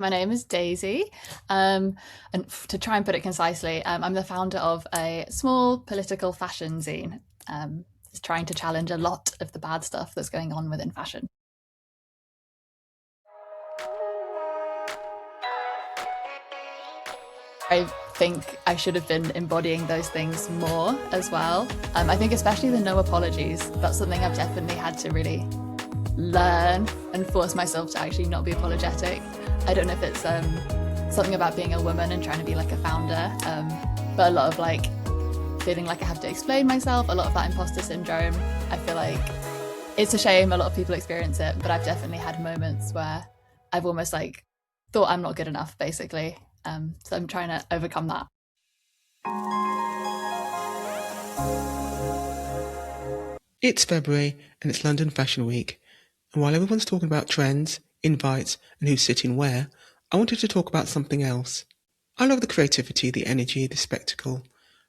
My name is Daisy, and to try and put it concisely, I'm the founder of a small political fashion zine. It's trying to challenge a lot of the bad stuff that's going on within fashion. I think I should have been embodying those things more as well. I think especially the no apologies, that's something I've definitely had to really learn and force myself to actually not be apologetic. I don't know if it's something about being a woman and trying to be like a founder, but a lot of like feeling like I have to explain myself, a lot of that imposter syndrome. I feel like it's a shame a lot of people experience it, but I've definitely had moments where I've almost like thought I'm not good enough, basically. So I'm trying to overcome that. It's February and it's London Fashion Week, and while everyone's talking about trends, invites, and who's sitting where, I wanted to talk about something else. I love the creativity, the energy, the spectacle,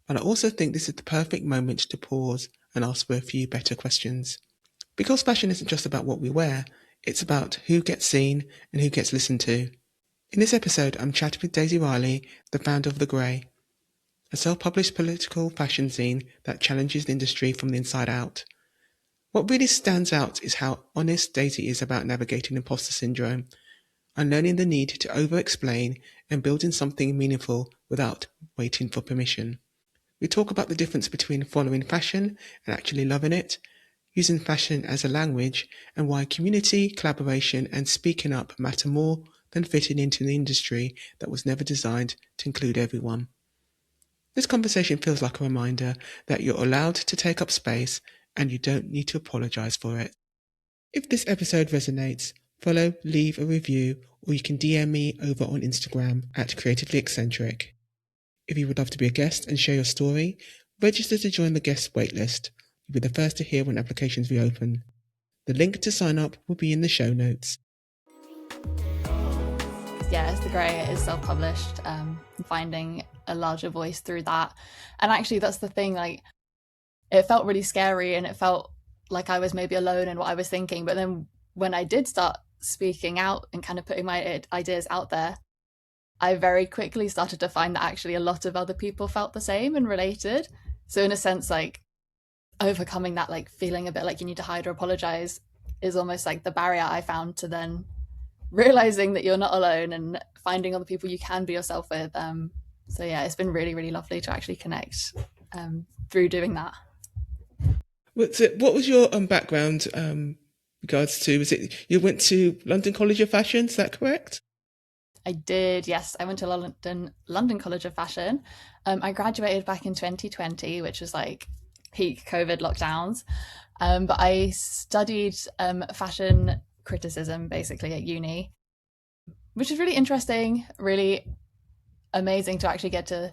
but I also think this is the perfect moment to pause and ask for a few better questions. Because fashion isn't just about what we wear, it's about who gets seen and who gets listened to. In this episode, I'm chatting with Daisy Riley, the founder of The Grey, a self-published political fashion zine that challenges the industry from the inside out. What really stands out is how honest Daisy is about navigating imposter syndrome and learning the need to over-explain and building something meaningful without waiting for permission. We talk about the difference between following fashion and actually loving it, using fashion as a language, and why community, collaboration, and speaking up matter more than fitting into an industry that was never designed to include everyone. This conversation feels like a reminder that you're allowed to take up space and you don't need to apologize for it. If this episode resonates, follow, leave a review, or you can DM me over on Instagram at Creatively Eccentric. If you would love to be a guest and share your story, register to join the guest waitlist. You'll be the first to hear when applications reopen. The link to sign up will be in the show notes. Yeah, it's The Grey. It is self-published. Finding a larger voice through that, and actually, that's the thing. Like, it felt really scary, and it felt like I was maybe alone in what I was thinking. But then, when I did start speaking out and kind of putting my ideas out there, I very quickly started to find that actually a lot of other people felt the same and related. So, in a sense, like overcoming that, like feeling a bit like you need to hide or apologize, is almost like the barrier I found to then realizing that you're not alone and finding other people you can be yourself with. So yeah, it's been really, really lovely to actually connect through doing that. What was your background regards to? Was it you went to London College of Fashion? Is that correct? I did, yes. I went to London College of Fashion. I graduated back in 2020, which was like peak COVID lockdowns. But I studied fashion criticism basically at uni, which is really interesting, really amazing to actually get to,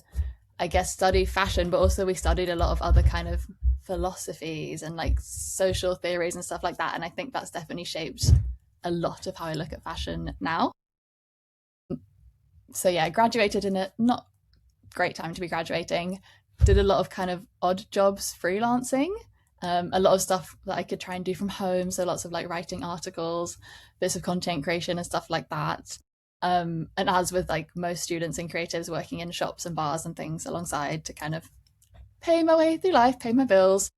I guess, study fashion, but also we studied a lot of other kind of philosophies and like social theories and stuff like that. And I think that's definitely shaped a lot of how I look at fashion now. So yeah, I graduated in a not great time to be graduating. Did a lot of kind of odd jobs freelancing, a lot of stuff that I could try and do from home. So lots of like writing articles, bits of content creation and stuff like that. And as with like most students and creatives, working in shops and bars and things alongside to kind of pay my way through life, pay my bills.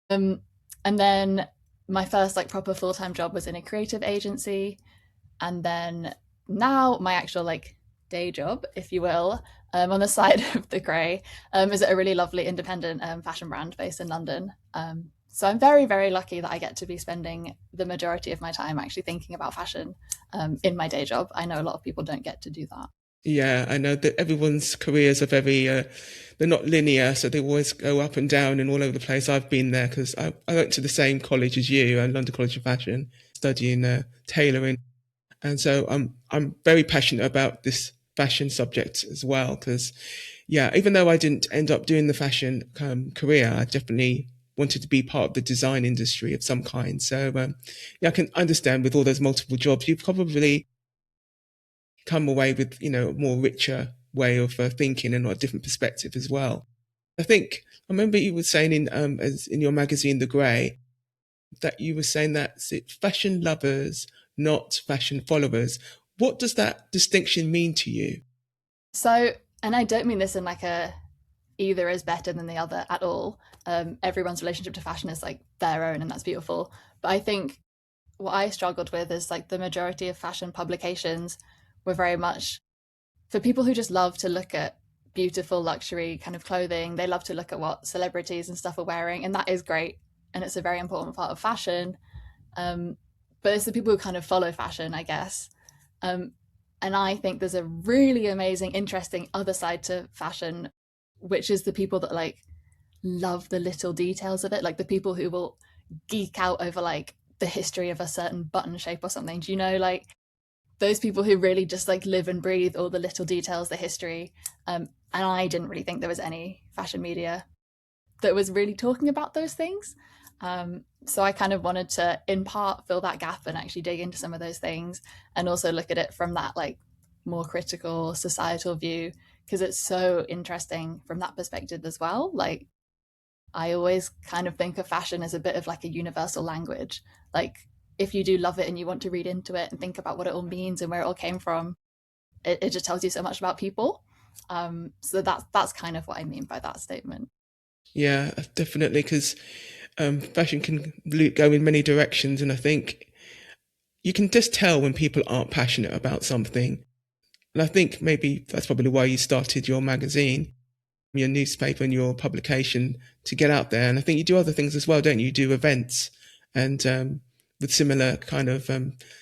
And then my first like proper full time job was in a creative agency, and then now my actual like day job, if you will, on the side of The Grey, is at a really lovely independent fashion brand based in London. So I'm very, very lucky that I get to be spending the majority of my time actually thinking about fashion in my day job. I know a lot of people don't get to do that. Yeah, I know that everyone's careers are very, they're not linear, so they always go up and down and all over the place. I've been there because I went to the same college as you, London College of Fashion, studying tailoring. And so I'm very passionate about this fashion subject as well because, yeah, even though I didn't end up doing the fashion career, I definitely wanted to be part of the design industry of some kind. So, yeah, I can understand with all those multiple jobs, you probably come away with, a more richer way of thinking and a different perspective as well. I think I remember you were saying as in your magazine, The Grey, that you were saying that it's fashion lovers, not fashion followers. What does that distinction mean to you? So, and I don't mean this in like a either is better than the other at all. Everyone's relationship to fashion is like their own, and that's beautiful. But I think what I struggled with is like the majority of fashion publications were very much for people who just love to look at beautiful luxury kind of clothing. They love to look at what celebrities and stuff are wearing, and that is great, and it's a very important part of fashion. Um, but it's the people who kind of follow fashion, I guess. Um, and I think there's a really amazing, interesting other side to fashion, which is the people that like love the little details of it, like the people who will geek out over like the history of a certain button shape or something. Do you know, like those people who really just like live and breathe all the little details, the history. And I didn't really think there was any fashion media that was really talking about those things. So I kind of wanted to, in part, fill that gap and actually dig into some of those things, and also look at it from that like more critical societal view, because it's so interesting from that perspective as well. Like I always kind of think of fashion as a bit of like a universal language. Like if you do love it and you want to read into it and think about what it all means and where it all came from, it just tells you so much about people. So that's kind of what I mean by that statement. Yeah, definitely, because fashion can go in many directions, and I think you can just tell when people aren't passionate about something. And I think maybe that's probably why you started your magazine, your newspaper, and your publication to get out there. And I think you do other things as well, don't you? You do events, and with similar kind of,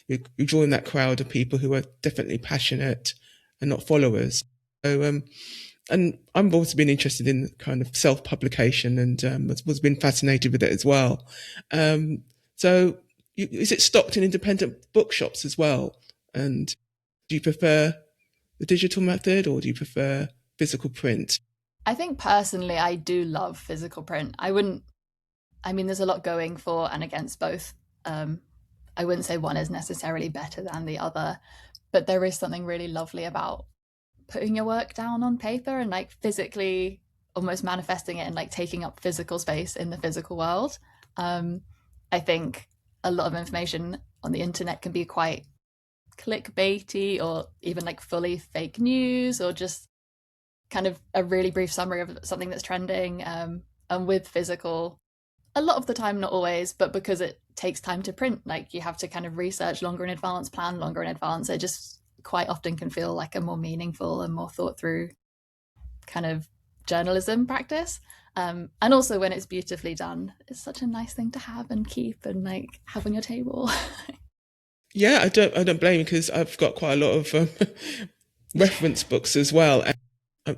you draw in that crowd of people who are definitely passionate and not followers. So, and I've always been interested in kind of self-publication, and was been fascinated with it as well. So, is it stocked in independent bookshops as well? And do you prefer the digital method, or do you prefer physical print? I think personally, I do love physical print. I wouldn't, I mean, there's a lot going for and against both. Um, I wouldn't say one is necessarily better than the other, but there is something really lovely about putting your work down on paper and like physically almost manifesting it and like taking up physical space in the physical world. Um, I think a lot of information on the internet can be quite clickbaity or even like fully fake news or just kind of a really brief summary of something that's trending. And with physical, a lot of the time, not always, but because it takes time to print, like you have to kind of research longer in advance, plan longer in advance. It just quite often can feel like a more meaningful and more thought through kind of journalism practice. And also when it's beautifully done, it's such a nice thing to have and keep and like have on your table. Yeah, I don't blame you, because I've got quite a lot of reference books as well. And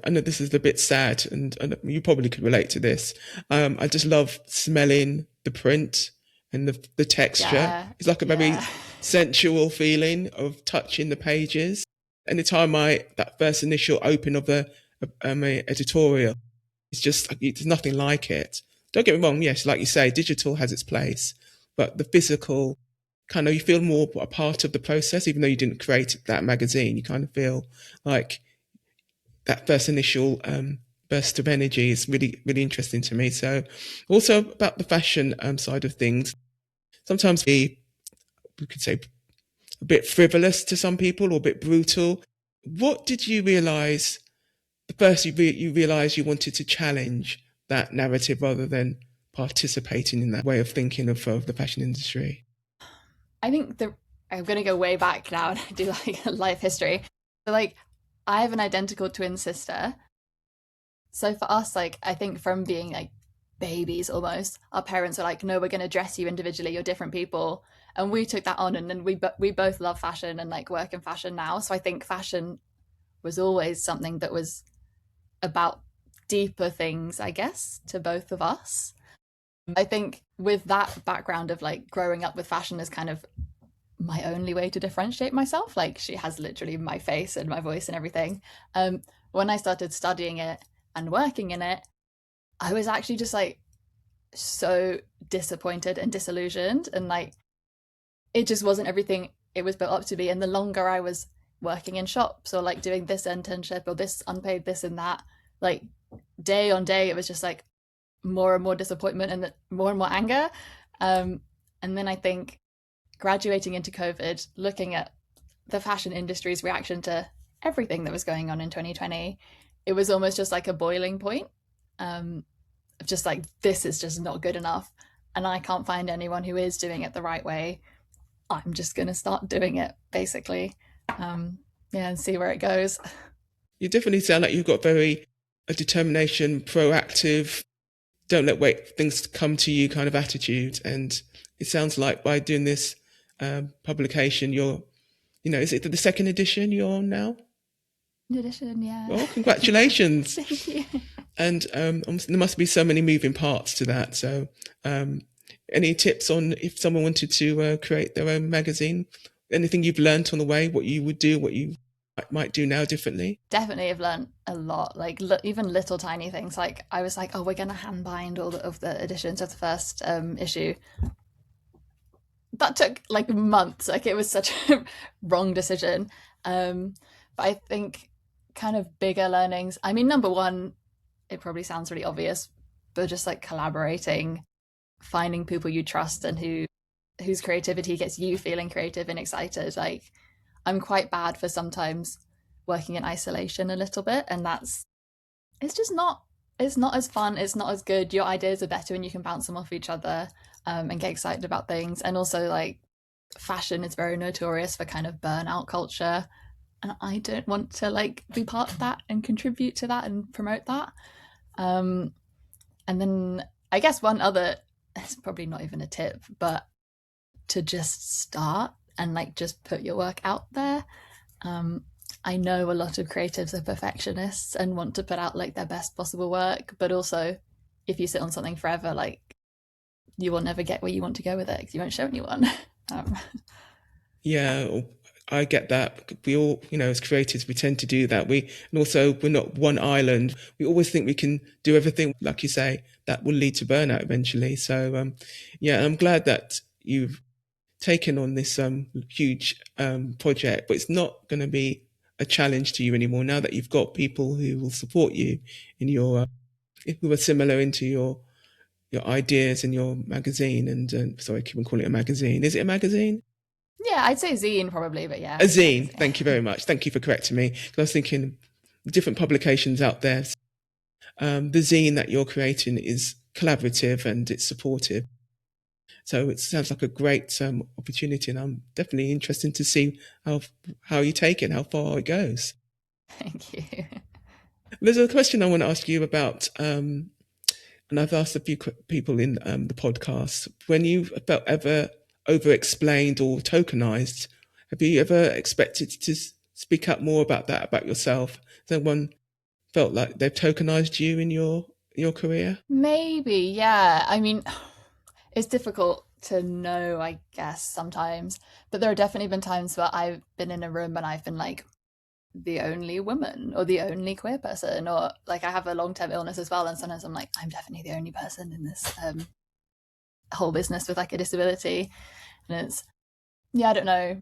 I know this is a bit sad, and you probably could relate to this. I just love smelling the print and the texture. Yeah, It's like a yeah. very sensual feeling of touching the pages. Anytime I that first initial open of the editorial, it's just there's nothing like it. Don't get me wrong. Yes, like you say, digital has its place, but the physical kind of, you feel more a part of the process, even though you didn't create that magazine. You kind of feel like that first initial burst of energy is really, really interesting to me. So, also about the fashion side of things, sometimes we could say a bit frivolous to some people or a bit brutal. What did you realize the first you realized you wanted to challenge that narrative rather than participating in that way of thinking of the fashion industry? I think the I'm gonna go way back now and do like a life history. So like I have an identical twin sister. So for us, like I think from being like babies almost, our parents were like, no, we're gonna dress you individually, you're different people. And we took that on and then we both love fashion and like work in fashion now. So I think fashion was always something that was about deeper things, I guess, to both of us. I think with that background of like growing up with fashion as kind of my only way to differentiate myself. Like she has literally my face and my voice and everything. When I started studying it and working in it, I was actually just like so disappointed and disillusioned, and like it just wasn't everything it was built up to be. And the longer I was working in shops or like doing this internship or this unpaid this and that, like day on day, it was just like more and more disappointment and more anger. And then I think graduating into COVID, looking at the fashion industry's reaction to everything that was going on in 2020, it was almost just like a boiling point, um, of just like, this is just not good enough. And I can't find anyone who is doing it the right way. I'm just going to start doing it, basically. Um, yeah, and see where it goes. You definitely sound like you've got very a determination, proactive, don't let wait things come to you kind of attitude. And it sounds like by doing this publication, is it the second edition you're on now? In addition, yeah. Well, congratulations. Thank you. And there must be so many moving parts to that. So, any tips on if someone wanted to create their own magazine? Anything you've learned on the way, what you would do, what you might do now differently? Definitely have learned a lot, like even little tiny things. Like I was like, oh, we're going to hand bind all of the editions of the first issue. That took like months. Like it was such a wrong decision. But I think kind of bigger learnings. I mean, number one, it probably sounds really obvious, but just like collaborating, finding people you trust and whose creativity gets you feeling creative and excited. Like I'm quite bad for sometimes working in isolation a little bit, and it's just not it's not as fun, it's not as good. Your ideas are better when you can bounce them off each other, and get excited about things. And also like fashion is very notorious for kind of burnout culture, and I don't want to like be part of that and contribute to that and promote that. um and then I guess one other, it's probably not even a tip, but to just start and like just put your work out there. um I know a lot of creatives are perfectionists and want to put out like their best possible work, but also if you sit on something forever, like you will never get where you want to go with it because you won't show anyone. um, Yeah, I get that. We all, as creators, we tend to do that. And also we're not one island. We always think we can do everything. Like you say, that will lead to burnout eventually. So, yeah, I'm glad that you've taken on this huge project, but it's not going to be a challenge to you anymore now that you've got people who will support you in who are similar into your ideas and your magazine. And sorry, I keep on calling it a magazine. Is it a magazine? yeah, I'd say zine probably, but A yeah, zine. magazine. Thank you very much. Thank you for correcting me. 'Cause I was thinking different publications out there. The zine that you're creating is collaborative and it's supportive. So it sounds like a great opportunity, and I'm definitely interested to see how you take it, how far it goes. Thank you. There's a question I want to ask you about, and I've asked a few people in the podcast. When you've felt ever over-explained or tokenized, have you ever expected to speak up more about that about yourself? Has anyone felt like they've tokenized you in your career? Maybe, yeah. I mean, it's difficult to know, I guess, sometimes. But there have definitely been times where I've been in a room and I've been like the only woman or the only queer person, or like I have a long term illness as well. And sometimes I'm like, I'm definitely the only person in this whole business with like a disability. And it's, yeah, I don't know.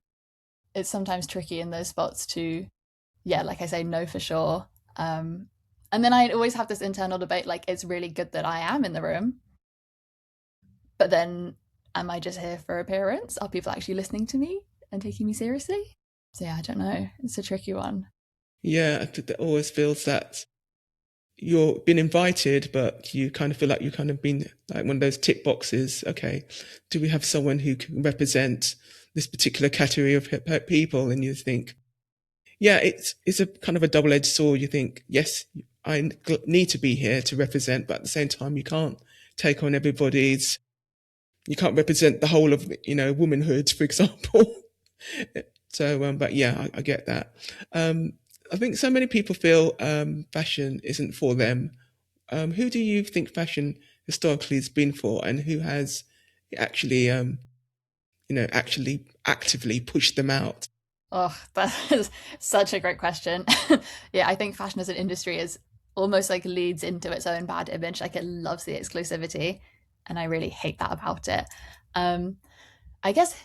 It's sometimes tricky in those spots to, yeah, like I say, know for sure. Um, and then I always have this internal debate like, it's really good that I am in the room, but then am I just here for appearance? Are people actually listening to me and taking me seriously? So yeah, I don't know. It's a tricky one. Yeah, it always feels that you're been invited, but you kind of feel like you kind of been like one of those tick boxes. Okay, do we have someone who can represent this particular category of people? And you think, yeah, it's a kind of a double-edged sword. You think, yes, I need to be here to represent, but at the same time, you can't take on everybody's. You can't represent the whole of womanhood, for example. So, but yeah, I get that. Um, I think so many people feel fashion isn't for them. Who do you think fashion historically has been for, and who has actually, actually actively pushed them out? Oh, that is such a great question. Yeah, I think fashion as an industry is almost like leads into its own bad image. Like it loves the exclusivity, and I really hate that about it. Um, I guess,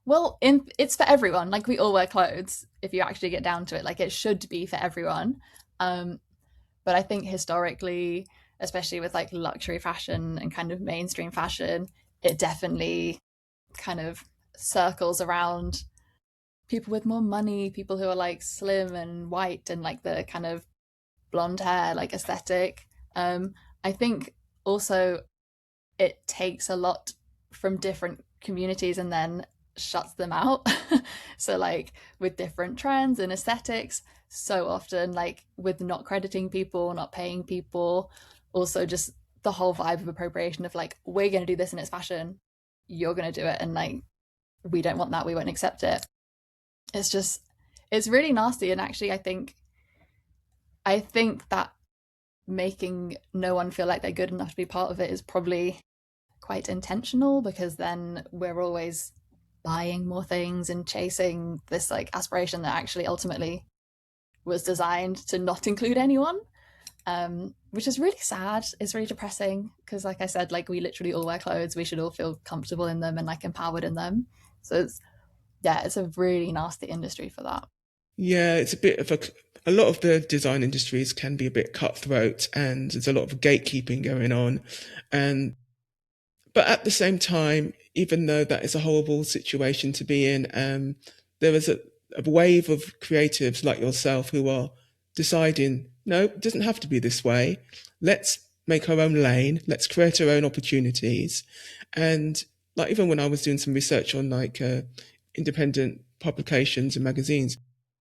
well, it's for everyone. Like we all wear clothes. If you actually get down to it, like it should be for everyone. Um, but I think historically, especially with like luxury fashion and kind of mainstream fashion, it definitely kind of circles around people with more money, people who are like slim and white and like the kind of blonde hair, like aesthetic. I think also it takes a lot from different communities and then shuts them out. So like with different trends and aesthetics, so often like with not crediting people, not paying people, also just the whole vibe of appropriation of like we're going to do this and it's fashion, you're going to do it, and like we don't want that, we won't accept it. It's just it's really nasty. And actually I think that making no one feel like they're good enough to be part of it is probably quite intentional, because then we're always buying more things and chasing this like aspiration that actually ultimately was designed to not include anyone, which is really sad. It's really depressing because, like I said, like we literally all wear clothes. We should all feel comfortable in them and like empowered in them. So it's yeah, it's a really nasty industry for that. Yeah, it's a bit of a lot of the design industries can be a bit cutthroat, and there's a lot of gatekeeping going on. And but at the same time, even though that is a horrible situation to be in, there is a wave of creatives like yourself who are deciding, no, it doesn't have to be this way. Let's make our own lane. Let's create our own opportunities. And like even when I was doing some research on like independent publications and magazines,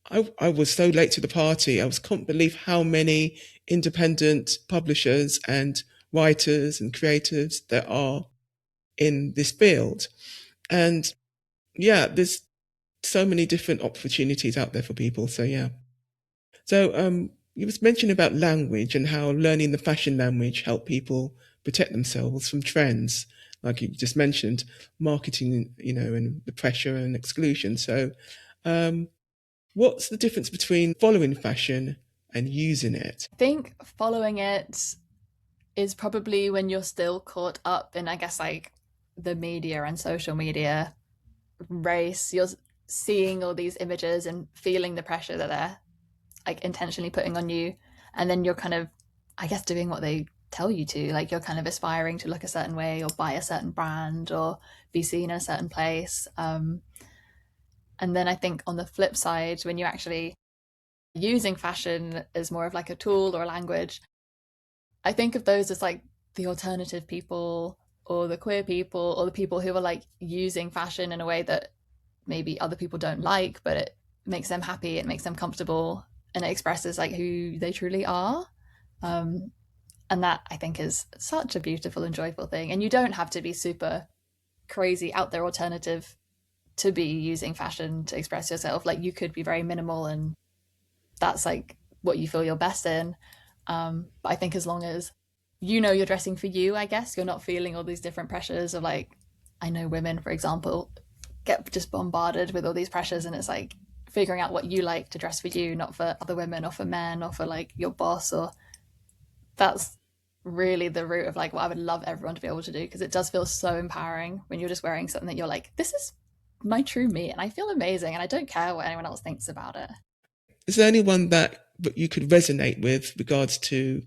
I was so late to the party. Couldn't believe how many independent publishers and writers and creatives there are in this field. And yeah, there's so many different opportunities out there for people. So yeah. So you was mentioning about language and how learning the fashion language help people protect themselves from trends, like you just mentioned, marketing, and the pressure and exclusion. So what's the difference between following fashion and using it? I think following it is probably when you're still caught up in, I guess, like the media and social media race. You're seeing all these images and feeling the pressure that they're like intentionally putting on you, and then you're kind of, I guess, doing what they tell you to. Like you're kind of aspiring to look a certain way or buy a certain brand or be seen in a certain place. And then I think on the flip side, when you're actually using fashion as more of like a tool or a language, I think of those as like the alternative people or the queer people or the people who are like using fashion in a way that maybe other people don't like, but it makes them happy, it makes them comfortable, and it expresses like who they truly are. Um, and that I think is such a beautiful and joyful thing. And you don't have to be super crazy out there alternative to be using fashion to express yourself. Like you could be very minimal, and that's like what you feel you're best in. But I think as long as you know you're dressing for you, I guess you're not feeling all these different pressures of like, I know women, for example, get just bombarded with all these pressures, and it's like figuring out what you like to dress for you, not for other women or for men or for like your boss. Or that's really the root of like what I would love everyone to be able to do, because it does feel so empowering when you're just wearing something that you're like, this is my true me and I feel amazing and I don't care what anyone else thinks about it. Is there anyone that you could resonate with regards to,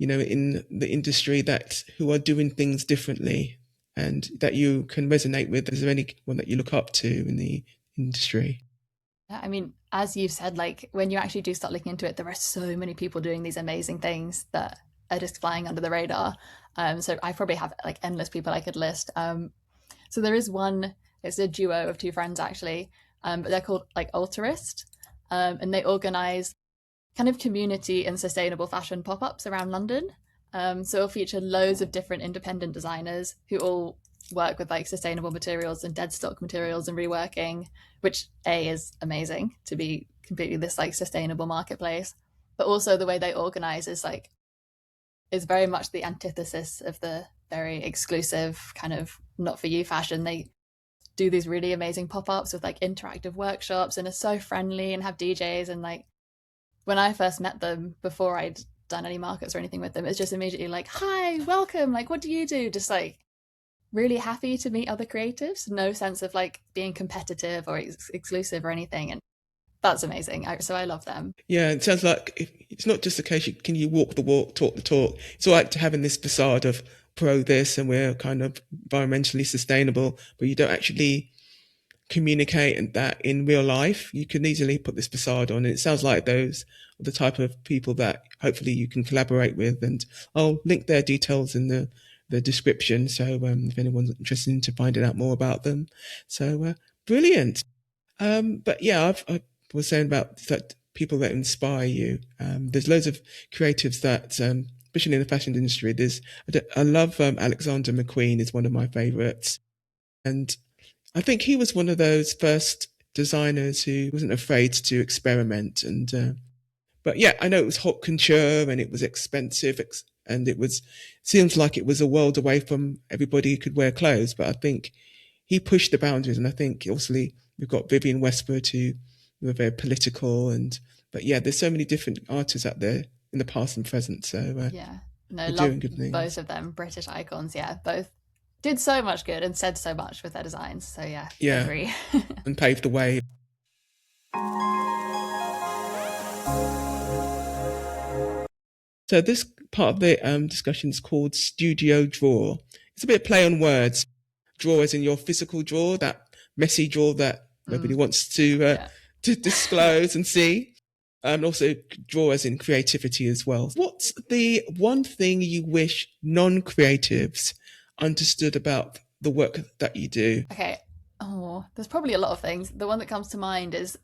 in the industry that who are doing things differently and that you can resonate with? Is there anyone that you look up to in the industry? I mean, as you've said, like when you actually do start looking into it, there are so many people doing these amazing things that are just flying under the radar. So I probably have like endless people I could list. So there is one, it's a duo of two friends actually, but they're called like Alterist, and they organize kind of community and sustainable fashion pop-ups around London. So it'll feature loads of different independent designers who all work with like sustainable materials and dead stock materials and reworking, which A is amazing to be completely this like sustainable marketplace. But also the way they organize is like is very much the antithesis of the very exclusive kind of not for you fashion. They do these really amazing pop-ups with like interactive workshops and are so friendly and have DJs. And like when I first met them before I'd done any markets or anything with them, it's just immediately like, hi, welcome, like what do you do? Just like really happy to meet other creatives, no sense of like being competitive or exclusive or anything. And that's amazing. So I love them. Yeah, it sounds like it's not just a case can you walk the walk, talk the talk. It's all like having this facade of pro this and we're kind of environmentally sustainable, but you don't actually communicate and that in real life. You can easily put this facade on. And it sounds like those are the type of people that hopefully you can collaborate with. And I'll link their details in the description. So if anyone's interested in to finding out more about them. So brilliant. But yeah, I was saying about that people that inspire you. There's loads of creatives that, especially in the fashion industry, I love Alexander McQueen is one of my favorites. And I think he was one of those first designers who wasn't afraid to experiment. And but yeah, I know it was haute couture and it was expensive, and it was seems like it was a world away from everybody who could wear clothes. But I think he pushed the boundaries, and I think obviously we've got Vivienne Westwood who were very political, and but yeah, there's so many different artists out there in the past and present. So Yeah. No, they're love doing good both things. of them. British icons. Yeah, both did so much good and said so much with their designs. So yeah, Yeah, agree. and paved the way. So this part of the discussion is called Studio Drawer. It's a bit of play on words. Drawer as in your physical drawer, that messy drawer that nobody Mm, wants yeah. to disclose and see. And also draw as in creativity as well. What's the one thing you wish non-creatives understood about the work that you do? Okay. Oh, there's probably a lot of things. The one that comes to mind is,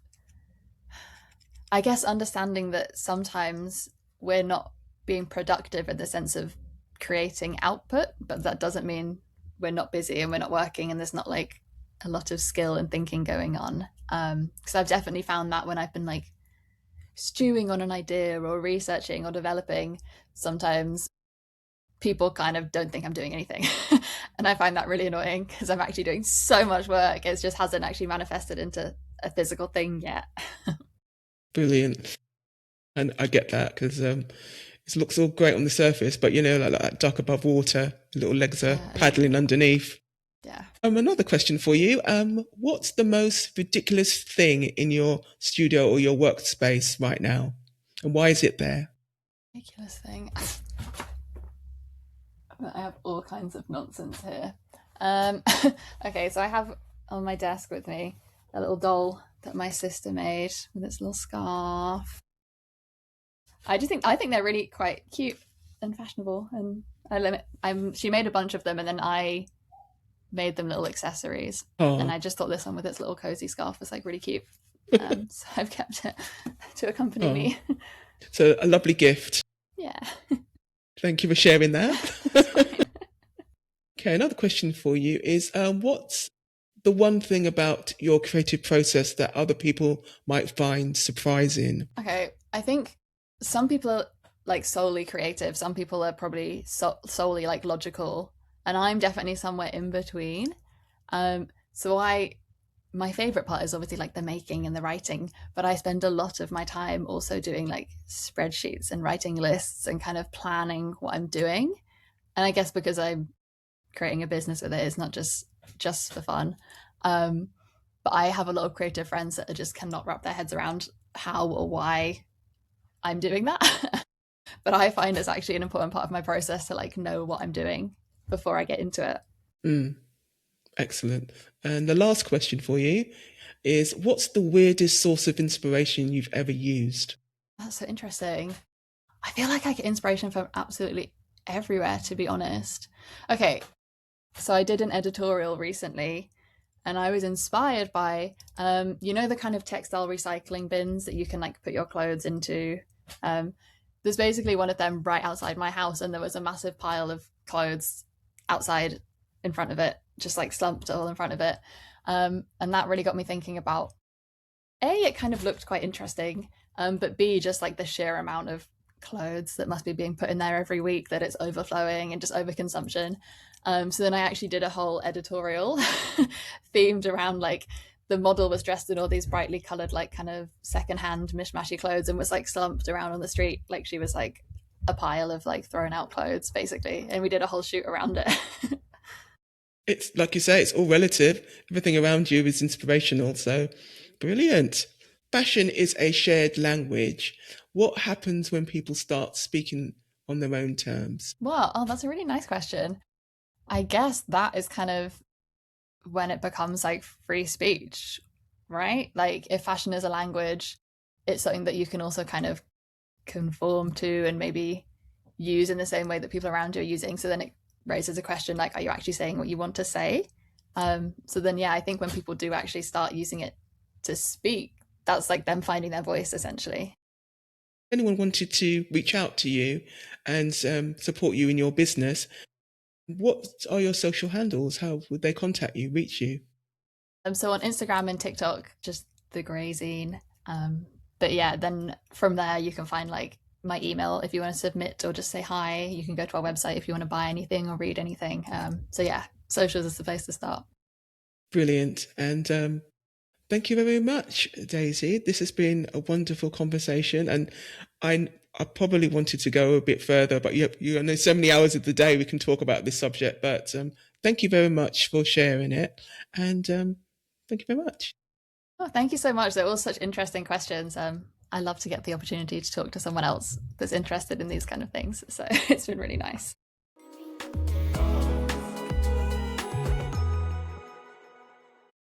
I guess, understanding that sometimes we're not being productive in the sense of creating output, but that doesn't mean we're not busy and we're not working and there's not like a lot of skill and thinking going on. Because I've definitely found that when I've been like stewing on an idea or researching or developing, sometimes people kind of don't think I'm doing anything. And I find that really annoying because I'm actually doing so much work. It just hasn't actually manifested into a physical thing yet. Brilliant. And I get that because it looks all great on the surface, but you know, like that duck above water, little legs are Yeah. paddling underneath. Yeah. Another question for you. What's the most ridiculous thing in your studio or your workspace right now? And why is it there? Ridiculous thing. I have all kinds of nonsense here. Um, okay, so I have on my desk with me a little doll that my sister made with its little scarf. I think they're really quite cute and fashionable, and she made a bunch of them, and then I made them little accessories. And Oh, I just thought this one with its little cozy scarf was like really cute. So I've kept it to accompany oh. me. So a lovely gift. Yeah, Thank you for sharing that. it's fine. Okay, another question for you is what's the one thing about your creative process that other people might find surprising? Okay, I think some people are like solely creative. Some people are probably solely like logical, and I'm definitely somewhere in between. So my favorite part is obviously like the making and the writing, but I spend a lot of my time also doing like spreadsheets and writing lists and kind of planning what I'm doing. And I guess because I'm creating a business with it, it's not just for fun. Um, but I have a lot of creative friends that just cannot wrap their heads around how or why I'm doing that. But I find it's actually an important part of my process to like know what I'm doing before I get into it. Mm, excellent. And the last question for you is what's the weirdest source of inspiration you've ever used? That's so interesting. I feel like I get inspiration from absolutely everywhere, to be honest. Okay, so I did an editorial recently and I was inspired by the kind of textile recycling bins that you can like put your clothes into. Um, there's basically one of them right outside my house, and there was a massive pile of clothes outside in front of it, just like slumped all in front of it. And that really got me thinking about A, it kind of looked quite interesting, but B, just like the sheer amount of clothes that must be being put in there every week, that it's overflowing and just overconsumption. So then I actually did a whole editorial themed around like the model was dressed in all these brightly colored, like kind of secondhand mishmashy clothes and was like slumped around on the street. Like she was like a pile of like thrown out clothes, basically. And we did a whole shoot around it. It's like you say, it's all relative. Everything around you is inspirational. So brilliant. Fashion is a shared language. What happens when people start speaking on their own terms? Wow. Oh, that's a really nice question. I guess that is kind of when it becomes like free speech, right? Like if fashion is a language, it's something that you can also kind of conform to and maybe use in the same way that people around you are using. So then it raises a question like, are you actually saying what you want to say? So then, yeah, I think when people do actually start using it to speak, that's like them finding their voice essentially. If anyone wanted to reach out to you and support you in your business, what are your social handles? How would they contact you, reach you? So on Instagram and TikTok, just the Grey Zine. But yeah, then from there you can find like my email if you want to submit or just say hi. You can go to our website if you want to buy anything or read anything. So yeah, socials is the place to start. Brilliant. And thank you very much, Daisy. This has been a wonderful conversation, and I probably wanted to go a bit further, but you know, so many hours of the day we can talk about this subject. But thank you very much for sharing it, and thank you very much. Oh, thank you so much. They're all such interesting questions. I love to get the opportunity to talk to someone else that's interested in these kind of things. So it's been really nice.